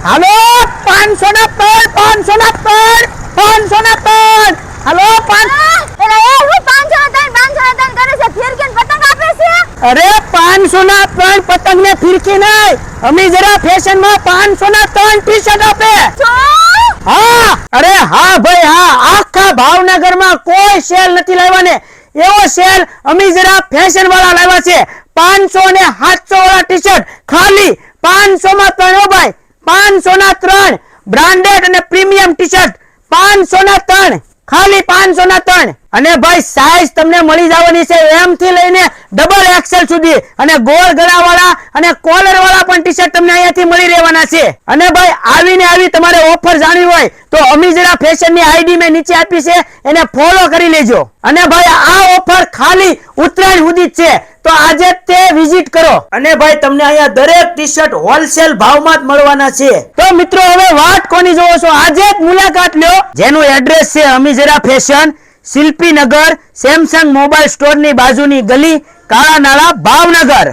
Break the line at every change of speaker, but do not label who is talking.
હાલો 500 ના પેડ 500 ના પેડ 500 ના પેડ હાલો 5
એલા એ હું 500 ના કરે છે ફિરકીન પતંગ આપે છે
અરે 500 ના 3 પતંગ ને ફિરકી નહીં અમે જરા ફેશન માં 500 ના 3 ટી-શર્ટ આપે હા અરે હા ભાઈ હા આખા ભાવનગર માં કોઈ સેલ નથી લાવ્યા ને એવો સેલ અમે જરા ફેશન વાળા લાવ્યા છે 500 ને 700 વાળા ટી-શર્ટ ખાલી 500 માં 3 હો ભાઈ 500 ના 3 બ્રાન્ડેડ અને પ્રીમિયમ ટી-શર્ટ 500 ના 3 ખાલી 500 ના 3 અને ભાઈ સાઈઝ તમને મળી જવાની છે એમ થી લઈને ડબલ એક્સેલ સુધી અને ગોળ ગળા વાળા અને કોલર વાળા પણ ટી-શર્ટ તમને અહીંયાથી મળી રહેવાના છે અને ભાઈ આવીને આવી તમારે ઓફર જાણવી હોય તો અમીજરા ફેશન ની આઈડી મે નીચે આપી છે એને ફોલો કરી લેજો અને ભાઈ આ ઓફર ખાલી ઉત્તરાયણ સુધી જ છે તો આજે તે વિઝિટ કરો અને ભાઈ તમને અહીંયા દરેક ટી-શર્ટ હોલસેલ ભાવમાં જ મળવાના છે તો મિત્રો હવે વાત કોની જોવો છો આજે જ મુલાકાત લ્યો જેનું એડ્રેસ છે અમીજરા ફેશન શિલ્પીનગર સેમસંગ મોબાઈલ સ્ટોર ની બાજુની ગલી કાળા નાળા ભાવનગર।